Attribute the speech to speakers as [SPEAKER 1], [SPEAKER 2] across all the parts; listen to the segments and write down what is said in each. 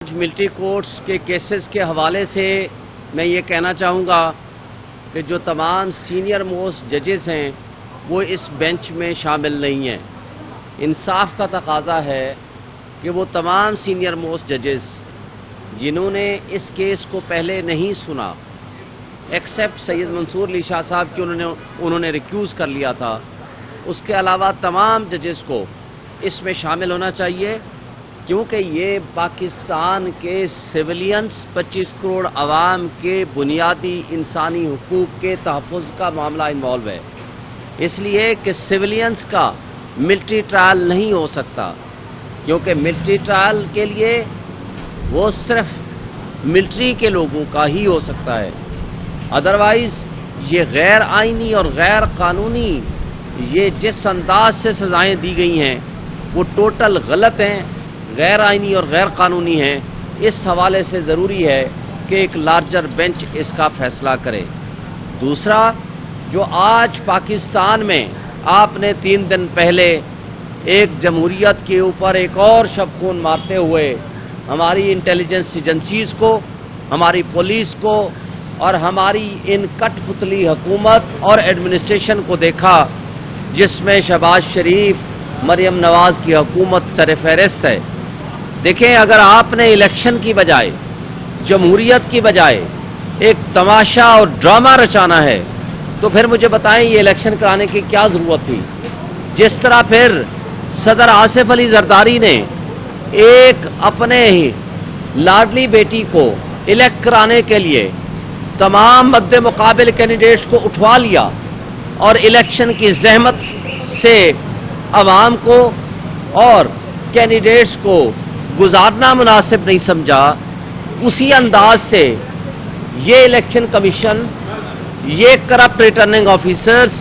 [SPEAKER 1] Military courts کے cases کے حوالے سے میں یہ کہنا چاہوں گا کہ جو تمام سینئر موسٹ ججز ہیں وہ اس بینچ میں شامل نہیں ہیں۔ انصاف کا تقاضا ہے کہ وہ تمام سینئر موسٹ ججز جنہوں نے اس کیس کو پہلے نہیں سنا، ایکسیپٹ سید منصور علی شاہ صاحب کی انہوں نے ریکیوز کر لیا تھا، اس کے علاوہ تمام ججز کو اس میں شامل ہونا چاہیے، کیونکہ یہ پاکستان کے سویلینز 25 کروڑ عوام کے بنیادی انسانی حقوق کے تحفظ کا معاملہ انوالو ہے۔ اس لیے کہ سویلینز کا ملٹری ٹرائل نہیں ہو سکتا، کیونکہ ملٹری ٹرائل کے لیے وہ صرف ملٹری کے لوگوں کا ہی ہو سکتا ہے، ادروائز یہ غیر آئینی اور غیر قانونی یہ جس انداز سے سزائیں دی گئی ہیں وہ ٹوٹل غلط ہیں، غیر آئینی اور غیر قانونی ہیں۔ اس حوالے سے ضروری ہے کہ ایک لارجر بینچ اس کا فیصلہ کرے۔ دوسرا، جو آج پاکستان میں آپ نے 3 دن پہلے ایک جمہوریت کے اوپر ایک اور شب خون مارتے ہوئے ہماری انٹیلیجنس ایجنسیز کو، ہماری پولیس کو اور ہماری ان کٹ پتلی حکومت اور ایڈمنسٹریشن کو دیکھا، جس میں شہباز شریف، مریم نواز کی حکومت سر فہرست ہے۔ دیکھیں، اگر آپ نے الیکشن کی بجائے، جمہوریت کی بجائے ایک تماشا اور ڈرامہ رچانا ہے تو پھر مجھے بتائیں یہ الیکشن کرانے کی کیا ضرورت تھی؟ جس طرح پھر صدر آصف علی زرداری نے ایک اپنے ہی لاڈلی بیٹی کو الیکٹ کرانے کے لیے تمام مد مقابل کینڈیڈیٹس کو اٹھوا لیا اور الیکشن کی زحمت سے عوام کو اور کینڈیڈیٹس کو گزارنا مناسب نہیں سمجھا، اسی انداز سے یہ الیکشن کمیشن، یہ کرپٹ ریٹرننگ آفیسرز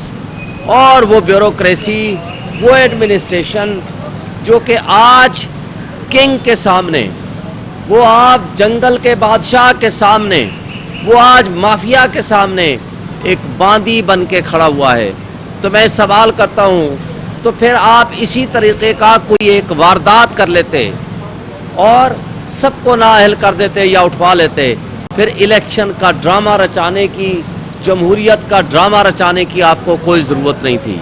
[SPEAKER 1] اور وہ بیوروکریسی، وہ ایڈمنسٹریشن جو کہ آج کنگ کے سامنے، وہ آپ جنگل کے بادشاہ کے سامنے، وہ آج مافیا کے سامنے ایک باندی بن کے کھڑا ہوا ہے۔ تو میں سوال کرتا ہوں، تو پھر آپ اسی طریقے کا کوئی ایک واردات کر لیتے اور سب کو نااہل کر دیتے یا اٹھوا لیتے، پھر الیکشن کا ڈرامہ رچانے کی، جمہوریت کا ڈرامہ رچانے کی آپ کو کوئی ضرورت نہیں تھی۔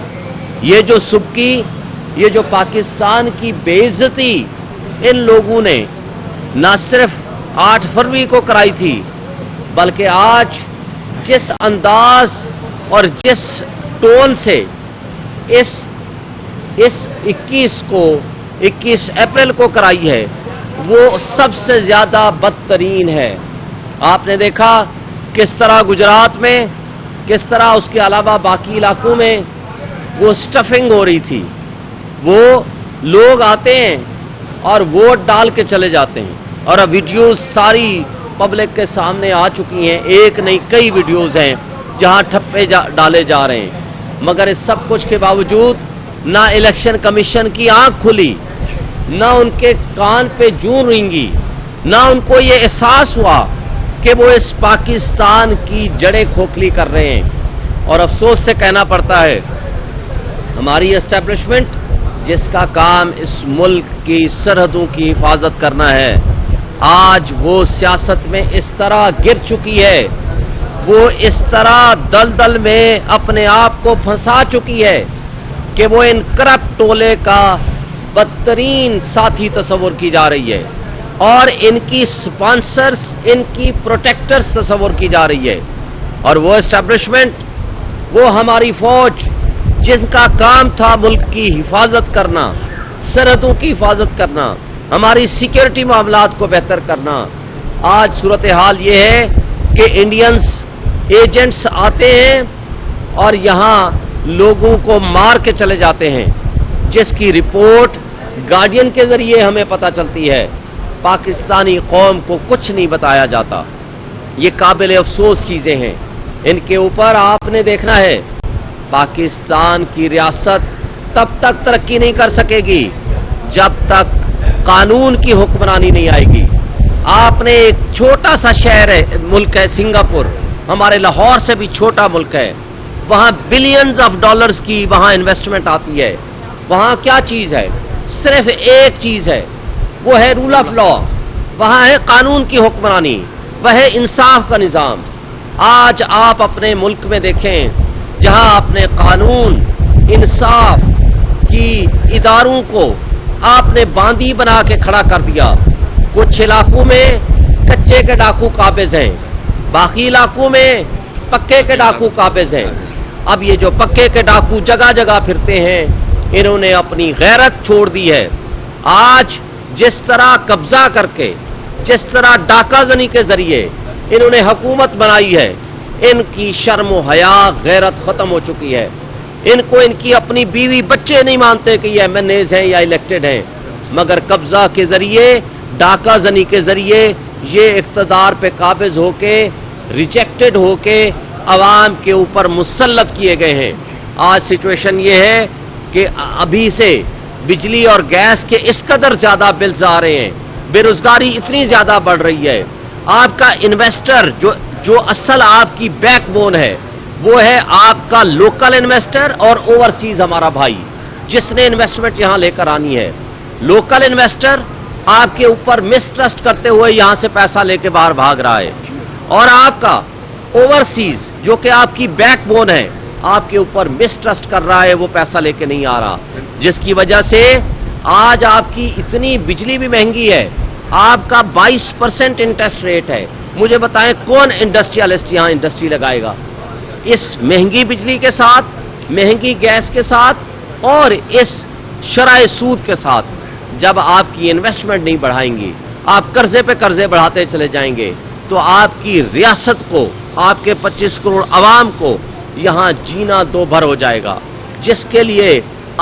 [SPEAKER 1] یہ جو سبکی، یہ جو پاکستان کی بے عزتی ان لوگوں نے نہ صرف 8 فروری کو کرائی تھی، بلکہ آج جس انداز اور جس ٹون سے اس 21 اپریل کو کرائی ہے، وہ سب سے زیادہ بدترین ہے۔ آپ نے دیکھا کس طرح گجرات میں، کس طرح اس کے علاوہ باقی علاقوں میں وہ سٹفنگ ہو رہی تھی، وہ لوگ آتے ہیں اور ووٹ ڈال کے چلے جاتے ہیں، اور اب ویڈیوز ساری پبلک کے سامنے آ چکی ہیں، ایک نہیں کئی ویڈیوز ہیں جہاں ٹھپے ڈالے جا رہے ہیں۔ مگر اس سب کچھ کے باوجود نہ الیکشن کمیشن کی آنکھ کھلی، نہ ان کے کان پہ جوں رینگی، نہ ان کو یہ احساس ہوا کہ وہ اس پاکستان کی جڑیں کھوکھلی کر رہے ہیں۔ اور افسوس سے کہنا پڑتا ہے، ہماری اسٹیبلشمنٹ جس کا کام اس ملک کی سرحدوں کی حفاظت کرنا ہے، آج وہ سیاست میں اس طرح گر چکی ہے، وہ اس طرح دلدل میں اپنے آپ کو پھنسا چکی ہے کہ وہ ان کرپٹ ٹولے کا بدترین ساتھی تصور کی جا رہی ہے، اور ان کی سپانسرز، ان کی پروٹیکٹرز تصور کی جا رہی ہے۔ اور وہ اسٹیبلشمنٹ، وہ ہماری فوج جن کا کام تھا ملک کی حفاظت کرنا، سرحدوں کی حفاظت کرنا، ہماری سیکیورٹی معاملات کو بہتر کرنا، آج صورتحال یہ ہے کہ انڈینز ایجنٹس آتے ہیں اور یہاں لوگوں کو مار کے چلے جاتے ہیں، جس کی رپورٹ گارڈین کے ذریعے ہمیں پتہ چلتی ہے۔ پاکستانی قوم کو کچھ نہیں بتایا جاتا۔ یہ قابل افسوس چیزیں ہیں، ان کے اوپر آپ نے دیکھنا ہے۔ پاکستان کی ریاست تب تک ترقی نہیں کر سکے گی جب تک قانون کی حکمرانی نہیں آئے گی۔ آپ نے ایک چھوٹا سا شہر ہے، ملک ہے سنگاپور، ہمارے لاہور سے بھی چھوٹا ملک ہے، وہاں بلینز آف ڈالرز کی وہاں انویسٹمنٹ آتی ہے۔ وہاں کیا چیز ہے؟ صرف ایک چیز ہے، وہ ہے رول آف لا۔ وہاں ہے قانون کی حکمرانی، وہ ہے انصاف کا نظام۔ آج آپ اپنے ملک میں دیکھیں جہاں اپنے قانون انصاف کی اداروں کو آپ نے باندی بنا کے کھڑا کر دیا۔ کچھ علاقوں میں کچے کے ڈاکو قابض ہیں، باقی علاقوں میں پکے کے ڈاکو قابض ہیں۔ اب یہ جو پکے کے ڈاکو جگہ جگہ پھرتے ہیں، انہوں نے اپنی غیرت چھوڑ دی ہے۔ آج جس طرح قبضہ کر کے، جس طرح ڈاکہ زنی کے ذریعے انہوں نے حکومت بنائی ہے، ان کی شرم و حیا غیرت ختم ہو چکی ہے۔ ان کو ان کی اپنی بیوی بچے نہیں مانتے کہ یہ MNAs ہیں یا الیکٹڈ ہیں، مگر قبضہ کے ذریعے، ڈاکہ زنی کے ذریعے یہ اقتدار پہ قابض ہو کے، ریجیکٹڈ ہو کے عوام کے اوپر مسلط کیے گئے ہیں۔ آج سچویشن یہ ہے کہ ابھی سے بجلی اور گیس کے اس قدر زیادہ بلز آ رہے ہیں، بے روزگاری اتنی زیادہ بڑھ رہی ہے۔ آپ کا انویسٹر جو اصل آپ کی بیک بون ہے، وہ ہے آپ کا لوکل انویسٹر اور اوورسیز ہمارا بھائی جس نے انویسٹمنٹ یہاں لے کر آنی ہے۔ لوکل انویسٹر آپ کے اوپر مسٹرسٹ کرتے ہوئے یہاں سے پیسہ لے کے باہر بھاگ رہا ہے، اور آپ کا اوورسیز جو کہ آپ کی بیک بون ہے آپ کے اوپر مسٹرسٹ کر رہا ہے، وہ پیسہ لے کے نہیں آ رہا، جس کی وجہ سے آج آپ کی اتنی بجلی بھی مہنگی ہے۔ آپ کا 22% انٹرسٹ ریٹ ہے۔ مجھے بتائیں کون انڈسٹریالسٹ یہاں انڈسٹری لگائے گا اس مہنگی بجلی کے ساتھ، مہنگی گیس کے ساتھ اور اس شرح سود کے ساتھ؟ جب آپ کی انویسٹمنٹ نہیں بڑھائیں گی، آپ قرضے پہ قرضے بڑھاتے چلے جائیں گے، تو آپ کی ریاست کو، آپ کے 25 کروڑ عوام کو یہاں جینا دو بھر ہو جائے گا، جس کے لیے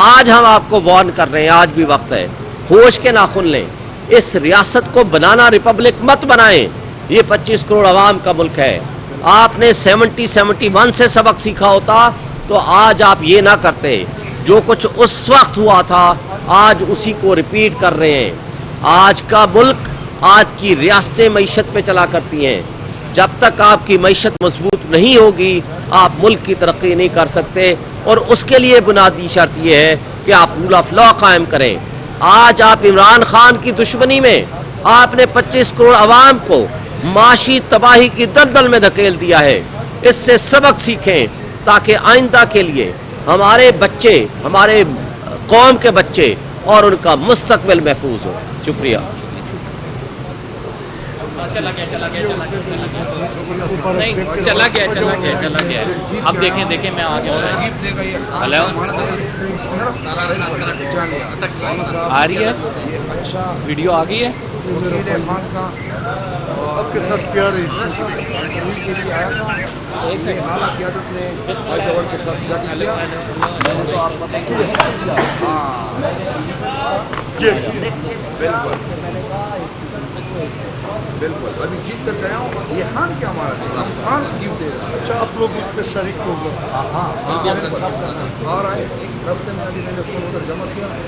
[SPEAKER 1] آج ہم آپ کو وارن کر رہے ہیں۔ آج بھی وقت ہے، ہوش کے ناخن لیں، اس ریاست کو بنانا ریپبلک مت بنائیں۔ یہ 25 کروڑ عوام کا ملک ہے۔ آپ نے 71 سے سبق سیکھا ہوتا تو آج آپ یہ نہ کرتے۔ جو کچھ اس وقت ہوا تھا آج اسی کو ریپیٹ کر رہے ہیں۔ آج کا ملک، آج کی ریاستیں معیشت پہ چلا کرتی ہیں۔ جب تک آپ کی معیشت مضبوط نہیں ہوگی آپ ملک کی ترقی نہیں کر سکتے، اور اس کے لیے بنیادی شرط یہ ہے کہ آپ رول آف لا قائم کریں۔ آج آپ عمران خان کی دشمنی میں آپ نے 25 کروڑ عوام کو معاشی تباہی کی دلدل میں دھکیل دیا ہے۔ اس سے سبق سیکھیں تاکہ آئندہ کے لیے ہمارے بچے، ہمارے قوم کے بچے اور ان کا مستقبل محفوظ ہو۔ شکریہ۔
[SPEAKER 2] چلا گیا۔ اب دیکھیں میں آگے ہلو آ رہی ہے ویڈیو آ گئی ہے۔
[SPEAKER 3] بالکل ابھی جیت کر گیا ہوں۔ یہ خان کیا ہمارا ہم خان جیت دے گا۔ اچھا آپ لوگ اس پہ شریک ہو گئے؟ ہاں اور آئے رستے میں ابھی میں نے فون ادھر جمع کیا۔